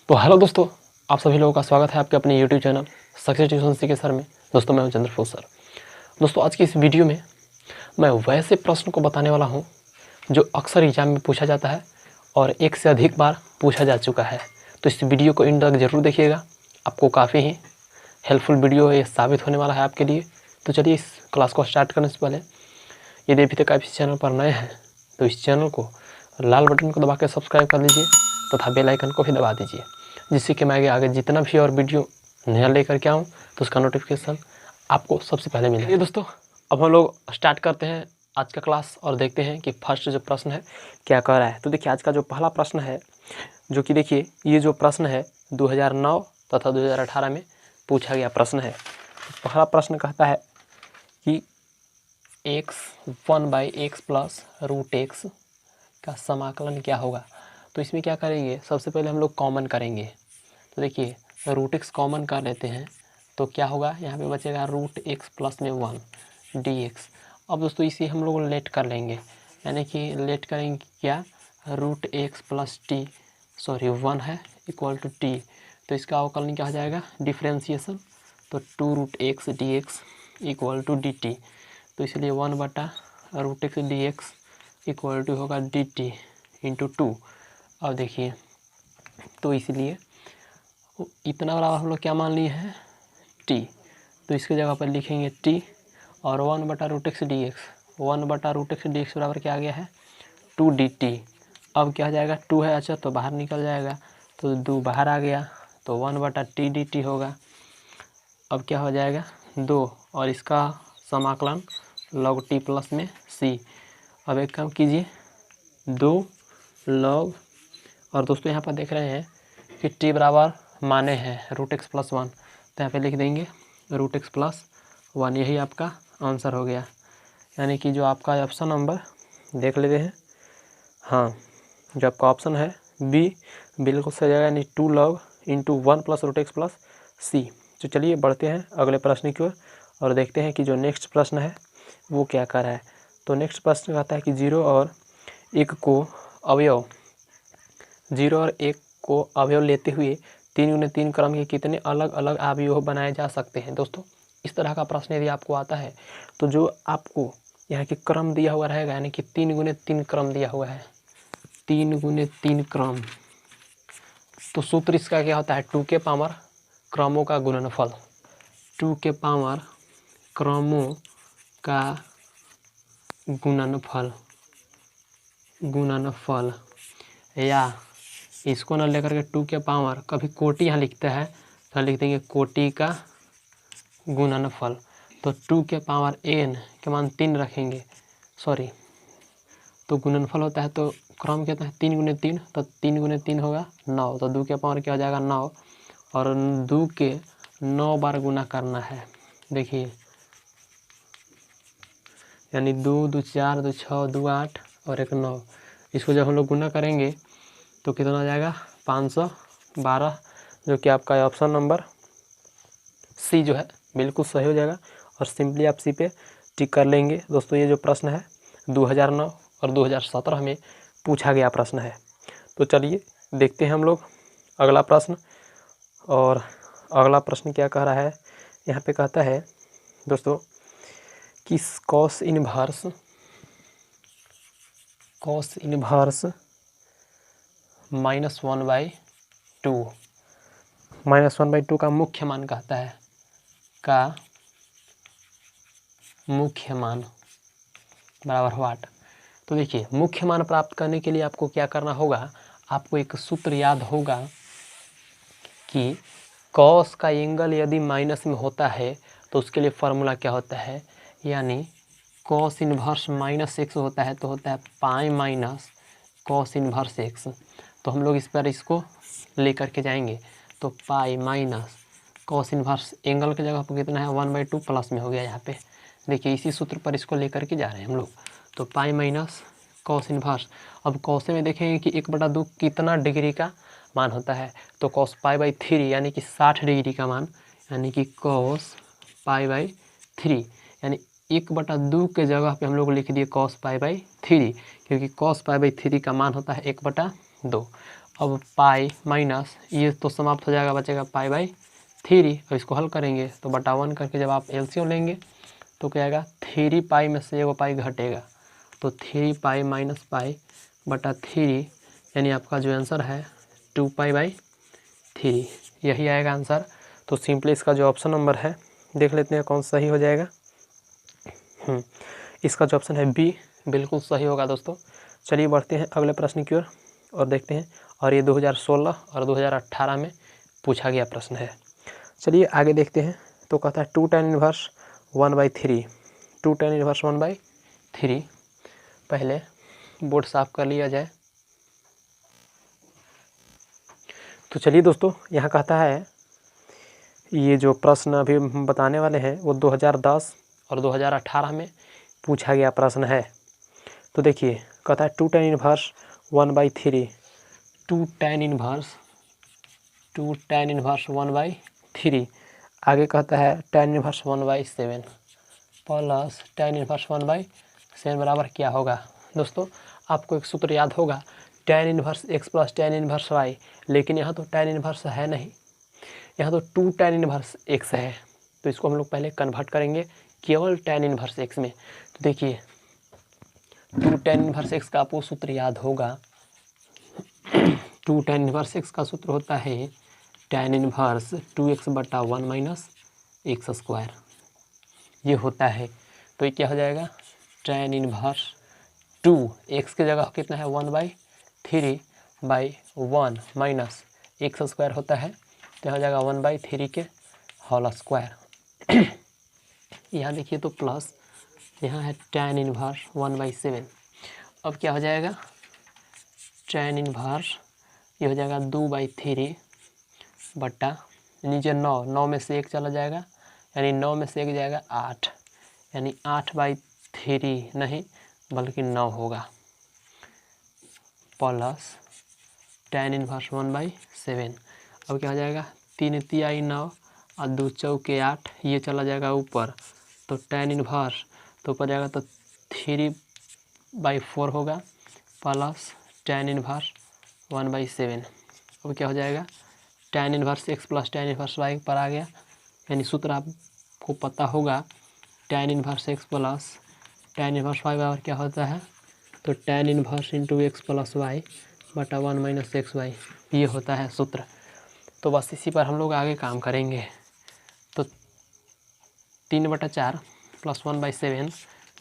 तो हेलो दोस्तों, आप सभी लोगों का स्वागत है आपके अपने यूट्यूब चैनल सक्सेस ट्यूशन सीखे सर में। दोस्तों मैं हूं चंद्रफूल सर। दोस्तों आज की इस वीडियो में मैं वैसे प्रश्न को बताने वाला हूं जो अक्सर एग्जाम में पूछा जाता है और एक से अधिक बार पूछा जा चुका है। तो इस वीडियो को इन तक जरूर देखिएगा, आपको काफ़ी ही हेल्पफुल वीडियो ये साबित होने वाला है आपके लिए। तो चलिए इस क्लास को स्टार्ट करने से पहले यदि अभी तक आप इस चैनल पर नए हैं तो इस चैनल को लाल बटन को दबा के सब्सक्राइब कर लीजिए तथा बेल आइकन को भी दबा दीजिए, जिससे कि मैं आगे जितना भी और वीडियो नया लेकर के आऊँ तो उसका नोटिफिकेशन आपको सबसे पहले मिले। दोस्तों अब हम लोग स्टार्ट करते हैं आज का क्लास और देखते हैं कि फर्स्ट जो प्रश्न है क्या कह रहा है। तो देखिए आज का जो पहला प्रश्न है, जो कि देखिए ये जो प्रश्न है 2009 तथा 2018 में पूछा गया प्रश्न है। पहला प्रश्न कहता है कि x1/x प्लस रूट एक्स का समाकलन क्या होगा। तो इसमें क्या करेंगे, सबसे पहले हम लोग कॉमन करेंगे। तो देखिए रूट एक्स कॉमन कर लेते हैं तो क्या होगा, यहाँ पे बचेगा रूट एक्स प्लस में 1 dx। अब दोस्तों इसे हम लोग लेट कर लेंगे, यानी कि लेट करेंगे क्या, रूट एक्स प्लस टी 1 है इक्वल टू टी। तो इसका अवकलन क्या हो जाएगा, डिफ्रेंशिएशन। तो 2 root x d x equal to d t. तो इसलिए 1/रूट x d x equal to होगा डी टी इंटू 2। अब देखिए तो इसलिए इतना बड़ा हम लोग क्या मान लिए हैं, टी। तो इसके जगह पर लिखेंगे टी और 1/रूट एक्स डी एक्स, 1/रूट एक्स डी एक्स बराबर क्या आ गया है 2 डी टी। अब क्या हो जाएगा, 2 है अच्छा तो बाहर निकल जाएगा, तो 2 बाहर आ गया तो 1/टी डी टी होगा। अब क्या हो जाएगा 2 और इसका समाकलन लॉग टी प्लस में सी। अब एक काम कीजिए 2 लॉग, और दोस्तों यहाँ पर देख रहे हैं कि टी बराबर माने हैं रूट एक्स प्लस 1, तो यहाँ पे लिख देंगे रूट एक्स प्लस 1। यही आपका आंसर हो गया, यानी कि जो आपका ऑप्शन नंबर देख लेते हैं, हाँ जो आपका ऑप्शन है बी बिल्कुल सही जाएगा, यानी 2 log into 1 plus root x plus c. तो चलिए बढ़ते हैं अगले प्रश्न की ओर और देखते हैं कि जो नेक्स्ट प्रश्न है वो क्या कर रहा है। तो नेक्स्ट प्रश्न कहता है कि 0 और 1 को अवयव लेते हुए 3 × 3 क्रम के कितने अलग अलग अवयव बनाए जा सकते हैं। दोस्तों इस तरह का प्रश्न यदि आपको आता है तो जो आपको यहाँ के क्रम दिया हुआ रहेगा, यानी कि 3 × 3 क्रम दिया हुआ है, 3 × 3 क्रम। तो सूत्र इसका क्या होता है, 2 के पावर क्रमों का गुणनफल, 2 के पावर क्रमों का गुणनफल, या इसको ना लेकर के 2 के पावर कभी कोटि यहाँ लिखता है तो लिख देंगे कोटि का गुणनफल। तो 2 के पावर n के मान 3 रखेंगे, तो गुणनफल होता है तो क्रम कहते हैं 3 × 3, तो 3 × 3 होगा 9, तो 2 के पावर क्या हो जाएगा 9, और 2 के 9 बार गुना करना है। देखिए यानी 2 2 4 2 6 2 8 और 1 9, इसको जब हम लोग गुना करेंगे तो कितना आ जाएगा 512, जो कि आपका ऑप्शन नंबर सी जो है बिल्कुल सही हो जाएगा। और सिंपली आप सी पे टिक कर लेंगे। दोस्तों ये जो प्रश्न है 2009 और 2017 में पूछा गया प्रश्न है। तो चलिए देखते हैं हम लोग अगला प्रश्न। और अगला प्रश्न क्या कह रहा है, यहाँ पे कहता है दोस्तों कि कॉस इनवर्स -1/2 का मुख्य मान कहता है, का मुख्य मान बराबर व्हाट। तो देखिए मुख्य मान प्राप्त करने के लिए आपको क्या करना होगा, आपको एक सूत्र याद होगा कि कॉस का एंगल यदि माइनस में होता है तो उसके लिए फॉर्मूला क्या होता है, यानी कॉस इनवर्स -x होता है तो होता है pi minus cos inverse x। तो हम लोग इस पर इसको लेकर के जाएंगे, तो pi minus cos inverse angle की जगह पर कितना है 1/2 प्लस में हो गया यहाँ पे। देखिए इसी सूत्र पर इसको लेकर के जा रहे हैं हम लोग, तो पाई माइनस कॉस इनवर्स। अब कॉस में देखेंगे कि 1/2 कितना डिग्री का मान होता है, तो कॉस π/3 यानी कि 60 डिग्री का मान, यानी कि कॉस π/3, यानी 1/2 के जगह पे हम लोग लिख दिए कॉस π/3, क्योंकि कॉस π/3 का मान होता है 1/2। अब पाई माइनस ये तो समाप्त हो जाएगा, बचेगा पाई बाई 3। अब इसको हल करेंगे तो बटा 1 करके जब आप एलसीएम लेंगे तो क्या आएगा, 3 पाई में से एगो पाई घटेगा तो 3 पाई माइनस पाई बटा 3, यानी आपका जो आंसर है 2 पाई बाई 3, यही आएगा आंसर। तो सिंपली इसका जो ऑप्शन नंबर है देख लेते हैं कौन सही हो जाएगा। इसका जो ऑप्शन है बी बिल्कुल सही होगा दोस्तों। चलिए बढ़ते हैं अगले प्रश्न की ओर और देखते हैं, और ये 2016 और 2018 में पूछा गया प्रश्न है। चलिए आगे देखते हैं। तो कहता है 2 tan इनवर्स 1/3, 2 tan इनवर्स 1/3। पहले बोर्ड साफ कर लिया जाए। तो चलिए दोस्तों, यहाँ कहता है ये जो प्रश्न अभी हम बताने वाले हैं वो 2010 और 2018 में पूछा गया प्रश्न है। तो देखिए कहता है 2 tan इनवर्स 1/3, 2 tan इनवर्स 1/3। आगे कहता है tan inverse 1/7 plus tan inverse 1/7 बराबर क्या होगा। दोस्तों आपको एक सूत्र याद होगा, tan inverse x plus tan inverse y, लेकिन यहाँ तो tan इनवर्स है नहीं, यहाँ तो 2 tan इनवर्स x है। तो इसको हम लोग पहले कन्वर्ट करेंगे केवल tan इनवर्स x में। तो देखिए 2 tan इनवर्स x का आपको सूत्र याद होगा, 2 tan इनवर्स x का सूत्र होता है tan इनवर्स 2x बटा 1 माइनस एक्स स्क्वायर, ये होता है। तो ये क्या हो जाएगा, tan इनवर्स 2 x की जगह कितना है 1/3/1 माइनस एक्स स्क्वायर होता है, तो हो जाएगा 1/3 के होल स्क्वायर। यहाँ देखिए तो प्लस, यहाँ है tan इनवर्स 1/7। अब क्या हो जाएगा, tan इनवर्स ये हो जाएगा 2/3 बटा नीचे 9 में से 1 चला जाएगा, यानी 9 में से 1 जाएगा 8, यानी 8/3 नहीं बल्कि 9 होगा, प्लस tan इनवर्स 1/7। अब क्या हो जाएगा, 3 तिहाई 9 और 2 चौके 8, ये चला जाएगा ऊपर, तो tan इनवर्स तो ऊपर जाएगा तो 3/4 होगा, प्लस tan इनवर्स 1/7। अब क्या हो जाएगा, tan inverse x plus tan inverse y पर आ गया, यानी सूत्र आपको पता होगा tan inverse x plus tan inverse y बराबर क्या होता है, तो tan inverse into x plus y बटा 1 माइनस एक्स वाई, ये होता है सूत्र। तो बस इसी पर हम लोग आगे काम करेंगे। तो 3/4 प्लस 1/7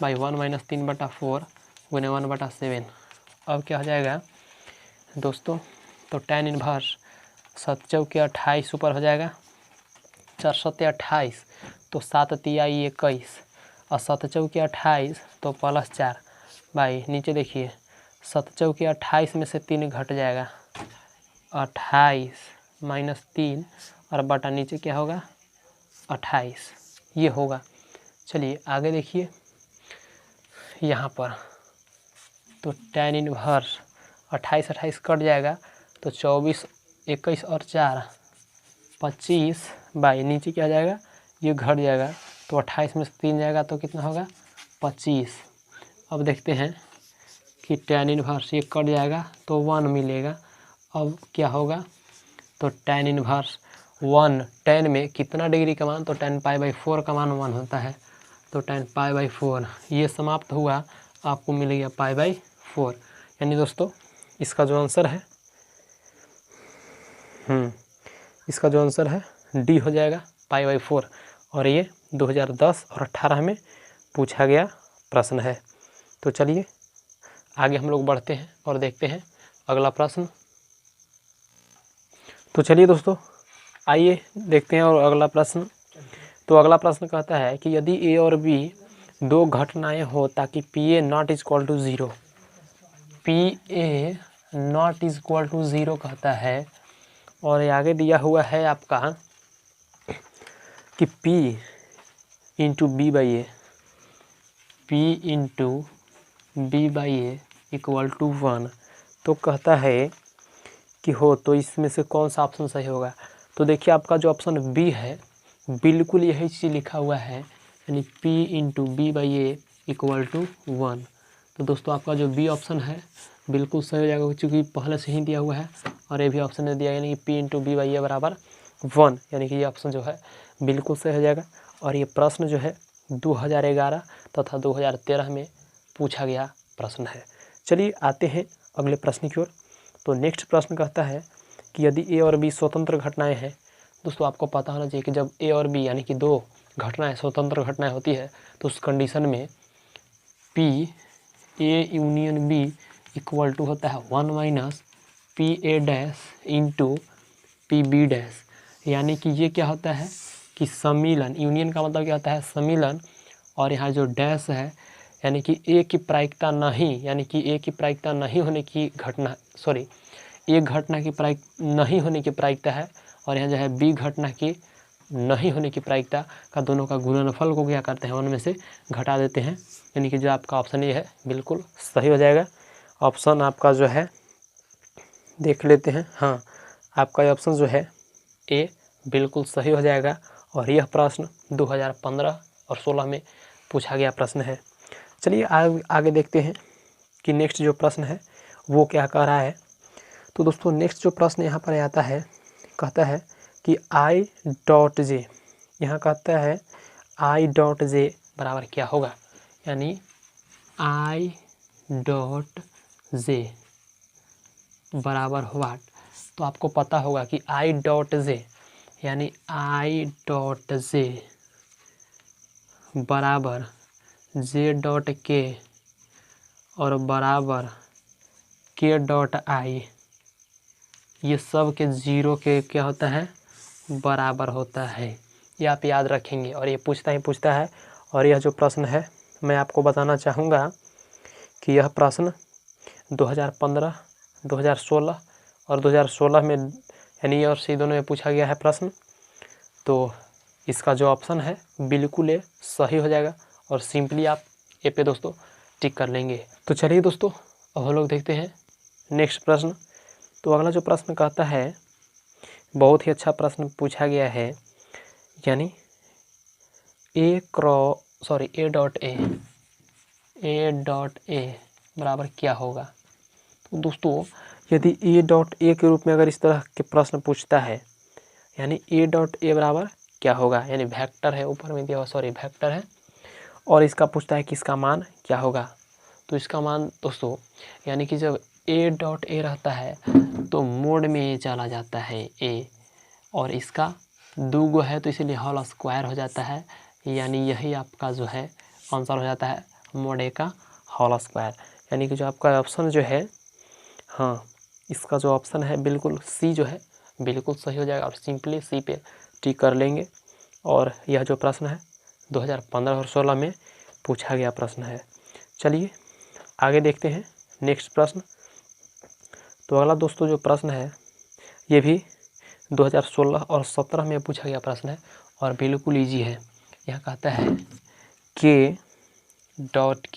बाई 1 माइनस 3/4 गुने 1/7। अब क्या हो जाएगा दोस्तों, तो tan इनवर्स 7 चौके 28 ऊपर हो जाएगा, 4 7 28, तो 7 तिहाई 21 और 7 चौके 28 तो प्लस 4 बाई नीचे देखिए 7 चौके 28 में से 3 घट जाएगा, 28 माइनस 3 और बटा नीचे क्या होगा 28, ये होगा। चलिए आगे देखिए यहाँ पर, तो tan इनवर्स 28 कट जाएगा, तो 24 21 और 4 25 बाई नीचे क्या जाएगा, ये घट जाएगा, तो 28 में से 3 जाएगा तो कितना होगा 25। अब देखते हैं कि tan इनवर्स ये कट जाएगा तो 1 मिलेगा। अब क्या होगा, तो tan इनवर्स 1 tan में कितना डिग्री का मान, तो tan π/4 का मान 1 होता है, तो tan π/4 ये समाप्त हुआ, आपको मिल गया π/4, यानी दोस्तों इसका जो आंसर है इसका जो आंसर है डी हो जाएगा π/4, और ये 2010 और 18 में पूछा गया प्रश्न है। तो चलिए आगे हम लोग बढ़ते हैं और देखते हैं अगला प्रश्न। तो चलिए दोस्तों आइए देखते हैं और अगला प्रश्न। तो अगला प्रश्न कहता है कि यदि ए और बी दो घटनाएं हो ताकि P A not is equal to 0, P A not is equal to 0 कहता है, और आगे दिया हुआ है आपका कि P into B by A, P into B by A equal to 1। तो कहता है कि हो तो इसमें से कौन सा ऑप्शन सही होगा। तो देखिए आपका जो ऑप्शन बी है बिल्कुल यही चीज़ लिखा हुआ है, यानी P into B by A equal to 1। तो दोस्तों आपका जो बी ऑप्शन है बिल्कुल सही हो जाएगा, क्योंकि पहले से ही दिया हुआ है और ये भी ऑप्शन में दिया, यानी कि P इंटू बी बाई ए बराबर 1, यानी कि ये ऑप्शन जो है बिल्कुल सही हो जाएगा। और ये प्रश्न जो है 2011 तथा 2013 में पूछा गया प्रश्न है। चलिए आते हैं अगले प्रश्न की ओर। तो नेक्स्ट प्रश्न कहता है कि यदि ए और बी स्वतंत्र घटनाएं हैं। दोस्तों आपको पता होना चाहिए कि जब ए और बी यानी कि दो घटनाएं स्वतंत्र घटनाएं होती है तो उस कंडीशन में P A union B equal to होता है 1 minus P A dash into P B dash. यानी कि ये क्या होता है कि सम्मिलन, यूनियन का मतलब क्या होता है सम्मिलन, और यहाँ जो डैश है यानी कि ए की प्रायिकता नहीं, यानी कि ए की प्रायिकता नहीं होने की घटना, सॉरी एक घटना की नहीं होने की प्रायिकता है, और यहाँ जो है बी घटना की नहीं होने की प्रायिकता का दोनों का गुणनफल को क्या करते हैं, उनमें से घटा देते हैं। यानी कि जो आपका ऑप्शन ये है बिल्कुल सही हो जाएगा। ऑप्शन आपका जो है देख लेते हैं, हाँ आपका ये ऑप्शन जो है ए बिल्कुल सही हो जाएगा। और यह प्रश्न 2015 और 16 में पूछा गया प्रश्न है। चलिए आगे देखते हैं कि नेक्स्ट जो प्रश्न है वो क्या कह रहा है। तो दोस्तों नेक्स्ट जो प्रश्न यहाँ पर आता है, कहता है कि आई डॉट जे, यहाँ कहता है आई डॉट जे बराबर क्या होगा, यानी आई डॉट जे बराबर व्हाट। तो आपको पता होगा कि आई डॉट जे यानी आई डॉट जे बराबर जे डॉट के और बराबर के डॉट आई, ये सब के जीरो के क्या होता है बराबर होता है। ये आप याद रखेंगे और ये पूछता है। और यह जो प्रश्न है मैं आपको बताना चाहूँगा कि यह प्रश्न 2015, 2016 और 2016 में यानी और सी दोनों में पूछा गया है प्रश्न। तो इसका जो ऑप्शन है बिल्कुल ये सही हो जाएगा और सिंपली आप ए पे दोस्तों टिक कर लेंगे। तो चलिए दोस्तों अब हम लोग देखते हैं नेक्स्ट प्रश्न। तो अगला जो प्रश्न कहता है, बहुत ही अच्छा प्रश्न पूछा गया है, यानी ए डॉट ए बराबर क्या होगा। तो दोस्तों यदि ए डॉट ए के रूप में अगर इस तरह के प्रश्न पूछता है, यानी ए डॉट ए बराबर क्या होगा, यानी वेक्टर है ऊपर में दिया हुआ, वेक्टर है और इसका पूछता है कि इसका मान क्या होगा। तो इसका मान दोस्तों यानी कि जब ए डॉट ए रहता है तो मोड में ए चला जाता है ए, और इसका दूगो है तो इसीलिए होल स्क्वायर हो जाता है, यानी यही आपका जो है आंसर हो जाता है मोड ए का होल स्क्वायर। यानी कि जो आपका ऑप्शन जो है, हाँ इसका जो ऑप्शन है बिल्कुल सी जो है बिल्कुल सही हो जाएगा और सिंपली सी पे टिक कर लेंगे। और यह जो प्रश्न है 2015 और 16 में पूछा गया प्रश्न है। चलिए आगे देखते हैं नेक्स्ट प्रश्न। तो अगला दोस्तों जो प्रश्न है ये भी 2016 और 17 में पूछा गया प्रश्न है और बिल्कुल इजी है। यह कहता है के डॉट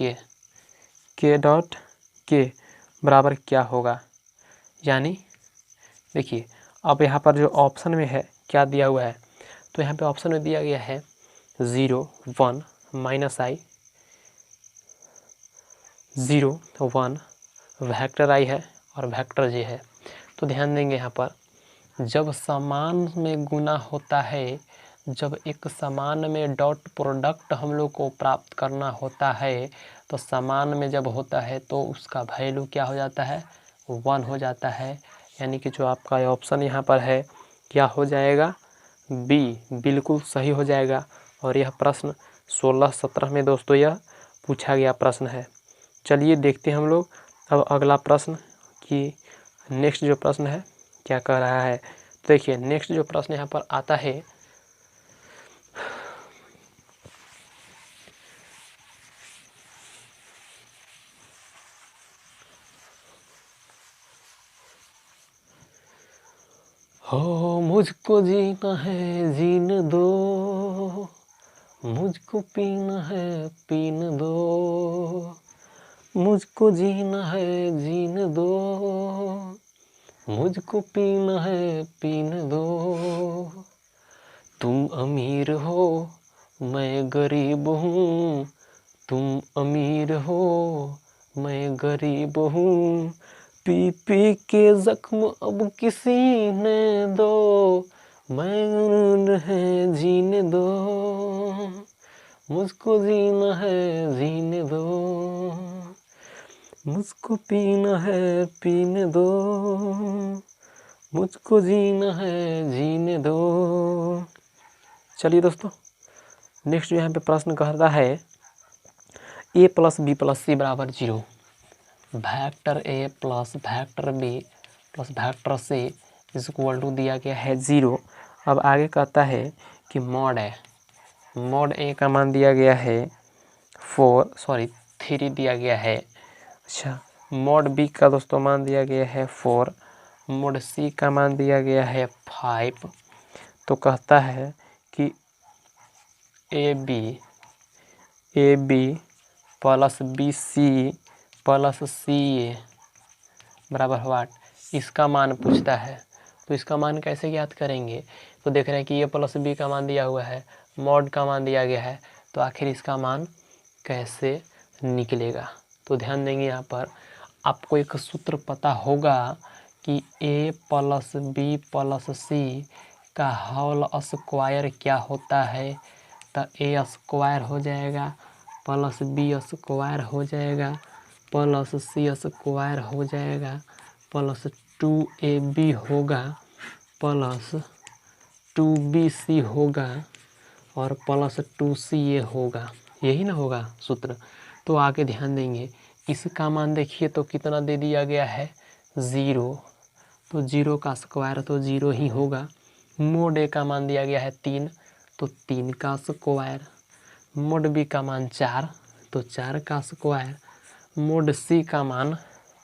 के बराबर क्या होगा, यानी देखिए अब यहाँ पर जो ऑप्शन में है क्या दिया हुआ है, तो यहाँ पे ऑप्शन में दिया गया है 0 1 माइनस आई, 0 1 वेक्टर आई है और वेक्टर जे है। तो ध्यान देंगे यहाँ पर जब समान में गुना होता है, जब एक समान में डॉट प्रोडक्ट हम लोग को प्राप्त करना होता है तो समान में जब होता है तो उसका वैल्यू क्या हो जाता है 1 हो जाता है। यानी कि जो आपका ऑप्शन यहाँ पर है क्या हो जाएगा बी बिल्कुल सही हो जाएगा। और यह प्रश्न 16-17 में दोस्तों यह पूछा गया प्रश्न है। चलिए देखते हैं हम लोग अब अगला प्रश्न कि नेक्स्ट जो प्रश्न है क्या कह रहा है। तो देखिए नेक्स्ट जो प्रश्न यहाँ पर आता है, हो मुझको जीना है जीने दो, मुझको पीना है पीने दो, मुझको जीना है जीने दो, मुझको पीना है पीने दो। तुम अमीर हो मैं गरीब हूँ, तुम अमीर हो मैं गरीब हूँ, पी पी के जख्म अब किसी ने दो, मैं है जीने दो, मुझको जीना है जीने दो, मुझको पीना है पीने दो, मुझको जीना है जीने दो। चलिए दोस्तों, नेक्स्ट यहाँ पे प्रश्न कहता है a plus B plus C बराबर 0, vector a plus vector b plus vector c is equal to दिया गया है 0। अब आगे कहता है कि मॉड a का मान दिया गया है 3 दिया गया है। अच्छा, मॉड b का दोस्तों मान दिया गया है 4, मॉड c का मान दिया गया है 5। तो कहता है कि a b plus b c plus c a बराबर व्हाट, इसका मान पूछता है। तो इसका मान कैसे ज्ञात करेंगे? तो देख रहे हैं कि ये प्लस बी का मान दिया हुआ है, मॉड का मान दिया गया है, तो आखिर इसका मान कैसे निकलेगा? तो ध्यान देंगे, यहाँ पर आपको एक सूत्र पता होगा कि a प्लस बी प्लस सी का होल स्क्वायर क्या होता है। तो a स्क्वायर हो जाएगा प्लस बी स्क्वायर हो जाएगा प्लस सी स्क्वायर हो जाएगा प्लस 2ab होगा प्लस 2bc होगा और प्लस 2ca होगा। यही ना होगा सूत्र। तो आगे ध्यान देंगे, इसका मान देखिए तो कितना दे दिया गया है 0, तो 0 का स्क्वायर तो 0 ही होगा। मोड ए का मान दिया गया है 3, तो 3 का स्क्वायर। मोड बी का मान 4, तो 4 का स्क्वायर। मोड सी का मान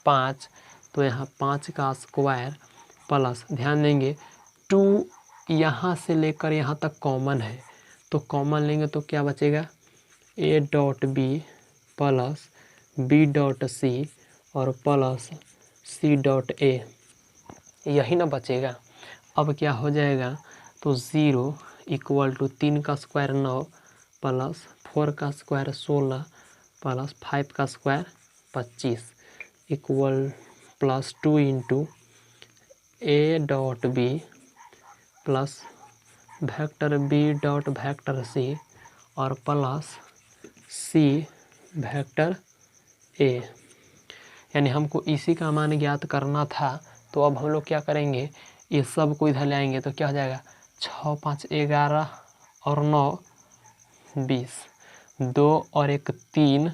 5, तो यहाँ 5 का स्क्वायर प्लस, ध्यान देंगे 2 यहाँ से लेकर यहाँ तक कॉमन है, तो कॉमन लेंगे तो क्या बचेगा, a dot B plus B dot C और प्लस सी डॉट ए, यही ना बचेगा। अब क्या हो जाएगा, तो 0 इक्वल टू 3 का स्क्वायर 9 प्लस 4 का स्क्वायर 16 प्लस 5 का square 25 equal plus 2 into A dot B plus vector B dot vector C और प्लस सी वेक्टर ए। यानी हमको इसी का मान ज्ञात करना था। तो अब हम लोग क्या करेंगे, ये सब को इधर ले आएंगे तो क्या हो जाएगा, 6 5 11 और 9 20, 2 और 1 3,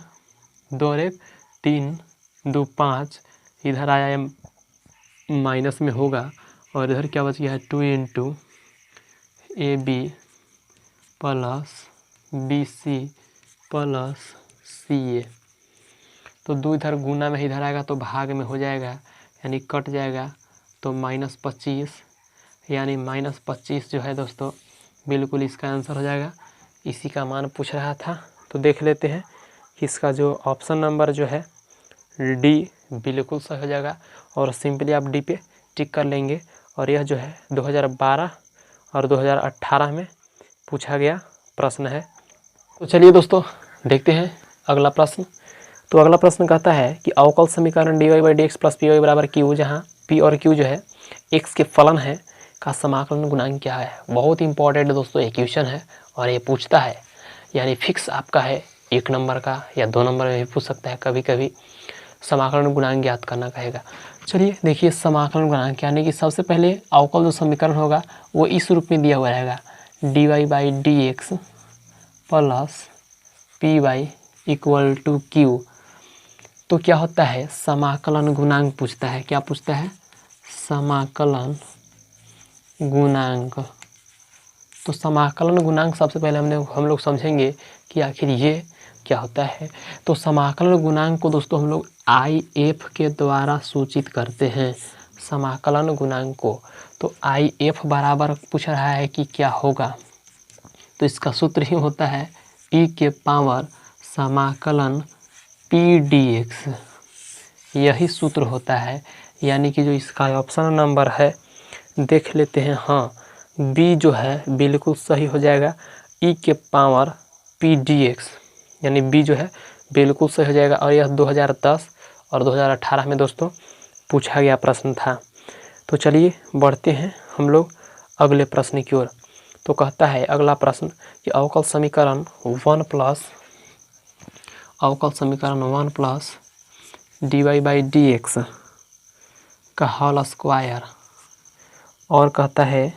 2 और 1 3, 2 5, इधर आया माइनस में होगा और इधर क्या बच गया है 2 into a b plus b c plus c a. तो 2 इधर गुना में इधर आएगा तो भाग में हो जाएगा, यानी कट जाएगा, तो -25, यानी -25 जो है दोस्तों बिल्कुल इसका आंसर हो जाएगा। इसी का मान पूछ रहा था। तो देख लेते हैं कि इसका जो ऑप्शन नंबर जो है डी बिल्कुल सही हो जाएगा और सिंपली आप डी पे टिक कर लेंगे। और यह जो है 2012 और 2018 में पूछा गया प्रश्न है। तो चलिए दोस्तों देखते हैं अगला प्रश्न। तो अगला प्रश्न कहता है कि अवकल समीकरण dy by D X plus P Y बराबर क्यू, जहाँ p और q जो है x के फलन है का समाकलन गुणांक क्या है। बहुत इंपॉर्टेंट दोस्तों इक्वेशन है और ये पूछता है, यानी फिक्स आपका है 1 नंबर का या 2 नंबर में भी पूछ सकता है, कभी कभी समाकलन गुणांक ज्ञात करना कहेगा। चलिए देखिए समाकलन गुणांक, यानी कि सबसे पहले अवकल जो समीकरण होगा वो इस रूप में दिया हुआ रहेगा, dy by D X plus P Y equal to Q. तो क्या होता है, समाकलन गुणांक पूछता है। क्या पूछता है, समाकलन गुणांक। तो समाकलन गुणांक सबसे पहले हम लोग समझेंगे कि आखिर ये क्या होता है। तो समाकलन गुणांक को दोस्तों हम लोग IF के द्वारा सूचित करते हैं, समाकलन गुणांक को। तो IF बराबर पूछ रहा है कि क्या होगा, तो इसका सूत्र ही होता है e के पावर समाकलन PDX, यही सूत्र होता है। यानी कि जो इसका ऑप्शन नंबर है देख लेते हैं, हाँ बी जो है बिल्कुल सही हो जाएगा, e के पावर PDX, यानी बी जो है बिल्कुल सही हो जाएगा। और यह 2010 और 2018 में दोस्तों पूछा गया प्रश्न था। तो चलिए बढ़ते हैं हम लोग अगले प्रश्न की ओर। तो कहता है अगला प्रश्न कि अवकल समीकरण 1 प्लस dy/dx का होल स्क्वायर, और कहता है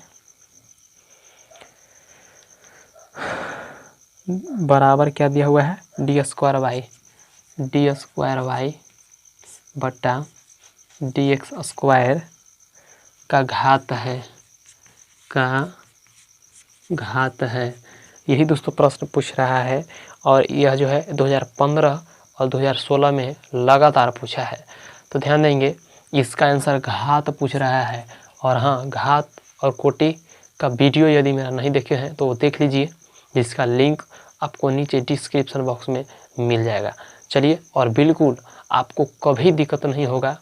बराबर क्या दिया हुआ है, डी स्क्वायर वाई बट्टा dx स्क्वायर का घात है। यही दोस्तों प्रश्न पूछ रहा है, और यह जो है 2015 और 2016 में लगातार पूछा है। तो ध्यान देंगे इसका आंसर घात पूछ रहा है। और हाँ, घात और कोटि का वीडियो यदि मेरा नहीं देखे हैं तो वो देख लीजिए, जिसका लिंक आपको नीचे डिस्क्रिप्शन बॉक्स में मिल जाएगा। चलिए, और बिल्कुल आपको कभी दिक्कत नहीं होगा,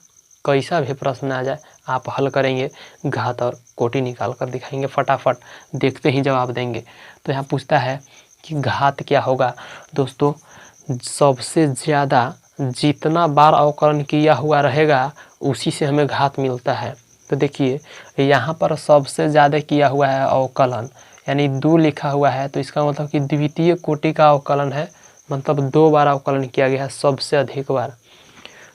कैसा भी प्रश्न आ जाए आप हल करेंगे, घात और कोटि निकाल कर दिखाएंगे, फटाफट देखते ही जवाब देंगे। तो यहाँ पूछता है कि घात क्या होगा। दोस्तों, सबसे ज़्यादा जितना बार अवकलन किया हुआ रहेगा उसी से हमें घात मिलता है। तो देखिए यहाँ पर सबसे ज़्यादा किया हुआ है अवकलन, यानी 2 लिखा हुआ है, तो इसका मतलब कि द्वितीय कोटि का अवकलन है, मतलब 2 बार अवकलन किया गया है, सबसे अधिक बार।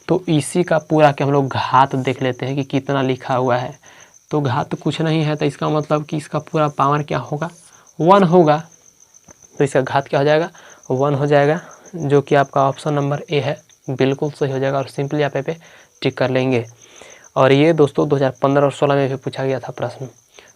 तो इसी का पूरा के हम लोग घात देख लेते हैं कि कितना लिखा हुआ है। तो घात कुछ नहीं है, तो इसका मतलब कि इसका पूरा पावर क्या होगा, 1 होगा। तो इसका घात क्या हो जाएगा, 1 हो जाएगा, जो कि आपका ऑप्शन नंबर ए है, बिल्कुल सही हो जाएगा। और सिंपली आप पे टिक कर लेंगे। और ये दोस्तों 2015 और 16 में भी पूछा गया था प्रश्न।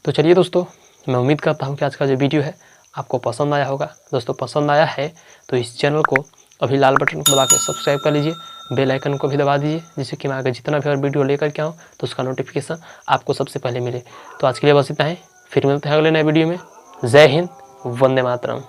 तो चलिए दोस्तों, मैं उम्मीद करता हूँ कि आज का जो वीडियो है आपको पसंद आया होगा। दोस्तों पसंद आया है तो इस चैनल को अभी लाल बटन को दबा के सब्सक्राइब कर लीजिए, बेल आइकन को भी दबा दीजिए, जिससे कि मैं आगे जितना भी और वीडियो लेकर के आऊँ तो उसका नोटिफिकेशन आपको सबसे पहले मिले। तो आज के लिए बस इतना ही, फिर मिलते हैं अगले नए वीडियो में। जय हिंद, वंदे मातरम।